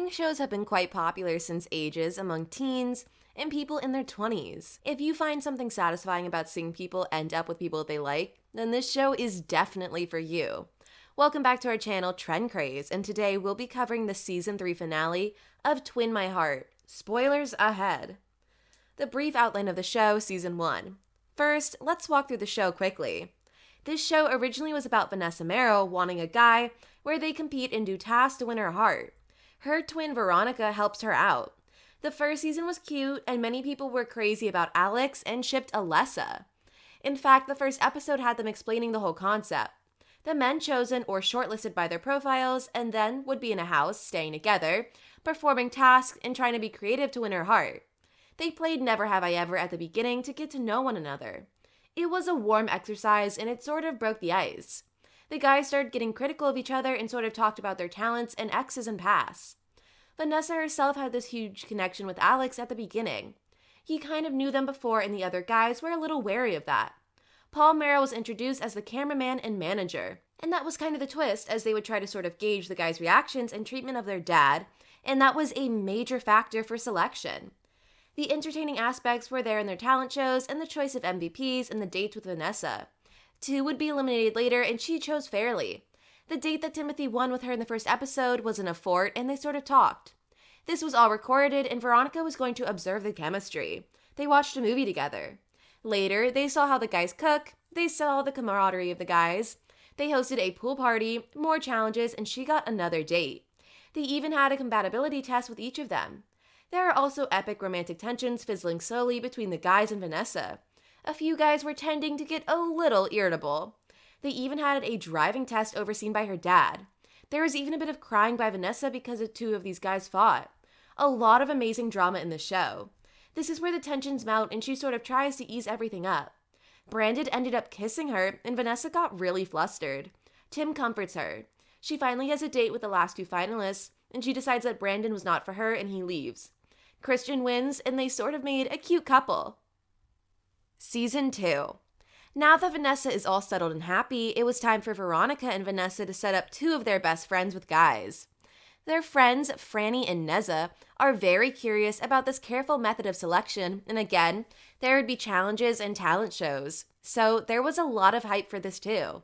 Cooking shows have been quite popular since ages among teens and people in their 20s. If you find something satisfying about seeing people end up with people they like, then this show is definitely for you. Welcome back to our channel, Trendcraze, and today we'll be covering the season 3 finale of Twin My Heart. Spoilers ahead. The brief outline of the show, season 1. First, let's walk through the show quickly. This show originally was about Vanessa Merrill wanting a guy where they compete and do tasks to win her heart. Her twin Veronica helps her out. The first season was cute, and many people were crazy about Alex and shipped Alessa. In fact, the first episode had them explaining the whole concept. The men chosen or shortlisted by their profiles and then would be in a house, staying together, performing tasks, and trying to be creative to win her heart. They played Never Have I Ever at the beginning to get to know one another. It was a warm exercise, and it sort of broke the ice. The guys started getting critical of each other and sort of talked about their talents and exes and past. Vanessa herself had this huge connection with Alex at the beginning. He kind of knew them before, and the other guys were a little wary of that. Paul Merrill was introduced as the cameraman and manager, and that was kind of the twist, as they would try to sort of gauge the guys' reactions and treatment of their dad, and that was a major factor for selection. The entertaining aspects were there in their talent shows and the choice of MVPs and the dates with Vanessa. 2 would be eliminated later, and she chose fairly. The date that Timothy won with her in the first episode was in a fort, and they sort of talked. This was all recorded, and Veronica was going to observe the chemistry. They watched a movie together. Later, they saw how the guys cook, they saw the camaraderie of the guys. They hosted a pool party, more challenges, and she got another date. They even had a compatibility test with each of them. There are also epic romantic tensions fizzling slowly between the guys and Vanessa. A few guys were tending to get a little irritable. They even had a driving test overseen by her dad. There was even a bit of crying by Vanessa because the 2 of these guys fought. A lot of amazing drama in the show. This is where the tensions mount, and she sort of tries to ease everything up. Brandon ended up kissing her, and Vanessa got really flustered. Tim comforts her. She finally has a date with the last 2 finalists, and she decides that Brandon was not for her, and he leaves. Christian wins, and they sort of made a cute couple. Season 2. Now that Vanessa is all settled and happy, it was time for Veronica and Vanessa to set up 2 of their best friends with guys. Their friends, Franny and Neza, are very curious about this careful method of selection, and again, there would be challenges and talent shows. So there was a lot of hype for this too.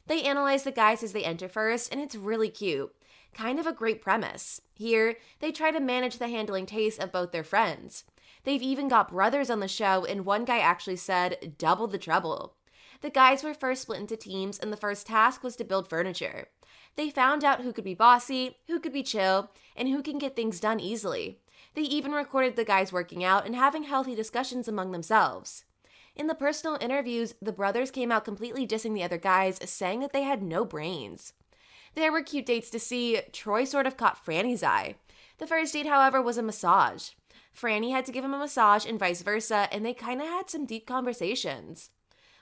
They analyze the guys as they enter first, and it's really cute. Kind of a great premise. Here, they try to manage the handling taste of both their friends. They've even got brothers on the show, and one guy actually said, "double the trouble." The guys were first split into teams, and the first task was to build furniture. They found out who could be bossy, who could be chill, and who can get things done easily. They even recorded the guys working out and having healthy discussions among themselves. In the personal interviews, the brothers came out completely dissing the other guys, saying that they had no brains. There were cute dates to see. Troy sort of caught Franny's eye. The first date, however, was a massage. Franny had to give him a massage and vice versa, and they kind of had some deep conversations.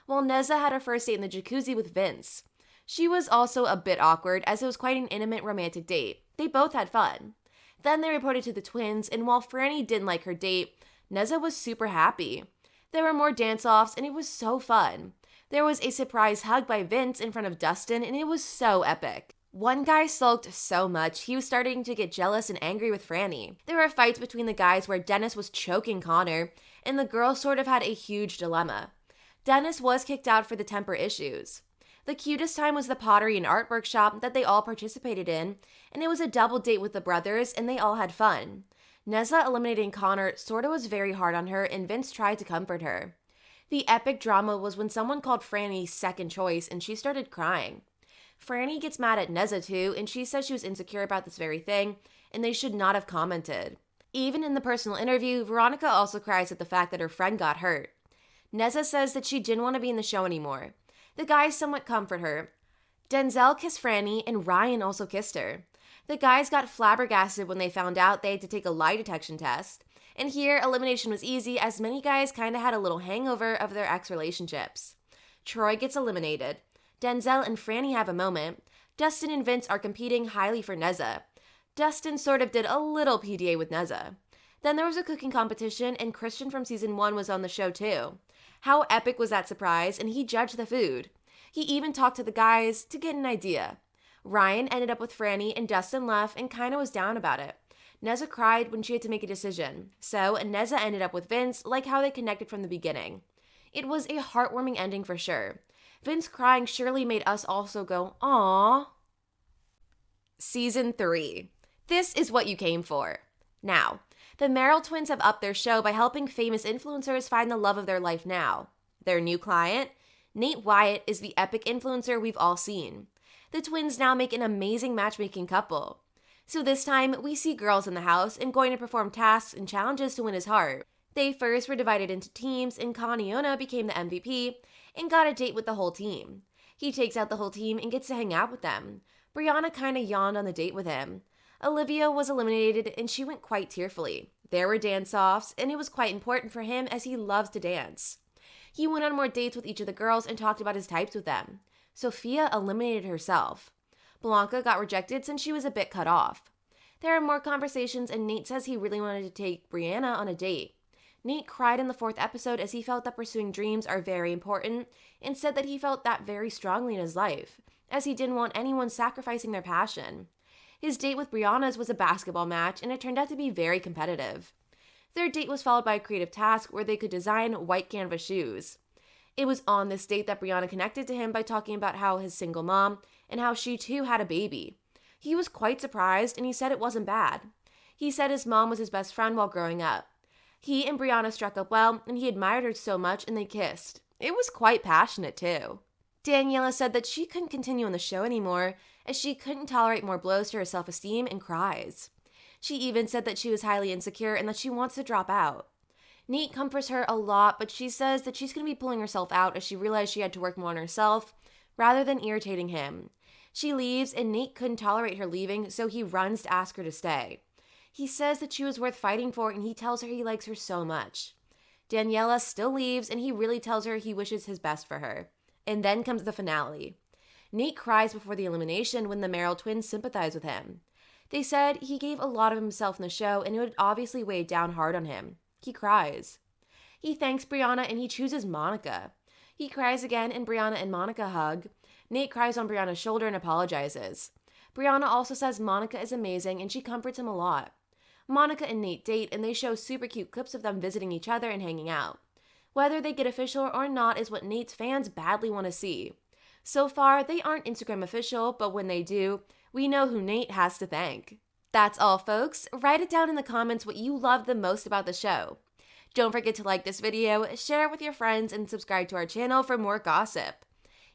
While Neza had her first date in the jacuzzi with Vince. She was also a bit awkward, as it was quite an intimate romantic date. They both had fun. Then they reported to the twins, and while Franny didn't like her date, Neza was super happy. There were more dance-offs, and it was so fun. There was a surprise hug by Vince in front of Dustin, and it was so epic. One guy sulked so much, he was starting to get jealous and angry with Franny. There were fights between the guys where Dennis was choking Connor, and the girls sort of had a huge dilemma. Dennis was kicked out for the temper issues. The cutest time was the pottery and art workshop that they all participated in, and it was a double date with the brothers, and they all had fun. Neza eliminating Connor sorta was very hard on her, and Vince tried to comfort her. The epic drama was when someone called Franny second choice, and she started crying. Franny gets mad at Neza too, and she says she was insecure about this very thing, and they should not have commented. Even in the personal interview, Veronica also cries at the fact that her friend got hurt. Neza says that she didn't want to be in the show anymore. The guys somewhat comfort her. Denzel kissed Franny, and Ryan also kissed her. The guys got flabbergasted when they found out they had to take a lie detection test. And here, elimination was easy, as many guys kinda had a little hangover of their ex-relationships. Troy gets eliminated. Denzel and Franny have a moment. Dustin and Vince are competing highly for Neza. Dustin sort of did a little PDA with Neza. Then there was a cooking competition, and Christian from season 1 was on the show too. How epic was that surprise, and he judged the food. He even talked to the guys to get an idea. Ryan ended up with Franny, and Dustin left and kinda was down about it. Neza cried when she had to make a decision, so Neza ended up with Vince like how they connected from the beginning. It was a heartwarming ending for sure. Vince crying surely made us also go, aww. Season 3. This is what you came for. Now, the Merrill twins have upped their show by helping famous influencers find the love of their life now. Their new client, Nate Wyatt, is the epic influencer we've all seen. The twins now make an amazing matchmaking couple. So this time, we see girls in the house and going to perform tasks and challenges to win his heart. They first were divided into teams, and Kaniona became the MVP and got a date with the whole team. He takes out the whole team and gets to hang out with them. Brianna kinda yawned on the date with him. Olivia was eliminated and she went quite tearfully. There were dance-offs, and it was quite important for him as he loves to dance. He went on more dates with each of the girls and talked about his types with them. Sophia eliminated herself. Blanca got rejected since she was a bit cut off. There are more conversations, and Nate says he really wanted to take Brianna on a date. Nate cried in the 4th episode as he felt that pursuing dreams are very important and said that he felt that very strongly in his life, as he didn't want anyone sacrificing their passion. His date with Brianna's was a basketball match, and it turned out to be very competitive. Their date was followed by a creative task where they could design white canvas shoes. It was on this date that Brianna connected to him by talking about how his single mom and how she too had a baby. He was quite surprised, and he said it wasn't bad. He said his mom was his best friend while growing up. He and Brianna struck up well, and he admired her so much, and they kissed. It was quite passionate too. Daniela said that she couldn't continue on the show anymore as she couldn't tolerate more blows to her self-esteem and cries. She even said that she was highly insecure and that she wants to drop out. Nate comforts her a lot, but she says that she's going to be pulling herself out as she realized she had to work more on herself rather than irritating him. She leaves, and Nate couldn't tolerate her leaving, so he runs to ask her to stay. He says that she was worth fighting for, and he tells her he likes her so much. Daniela still leaves, and he really tells her he wishes his best for her. And then comes the finale. Nate cries before the elimination when the Merrill twins sympathize with him. They said he gave a lot of himself in the show, and it would obviously weigh down hard on him. He cries. He thanks Brianna, and he chooses Monica. He cries again, and Brianna and Monica hug. Nate cries on Brianna's shoulder and apologizes. Brianna also says Monica is amazing, and she comforts him a lot. Monica and Nate date, and they show super cute clips of them visiting each other and hanging out. Whether they get official or not is what Nate's fans badly want to see. So far, they aren't Instagram official, but when they do, we know who Nate has to thank. That's all, folks. Write it down in the comments what you loved the most about the show. Don't forget to like this video, share it with your friends, and subscribe to our channel for more gossip.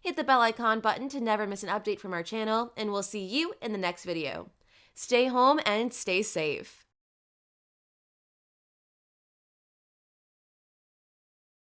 Hit the bell icon button to never miss an update from our channel, and we'll see you in the next video. Stay home and stay safe.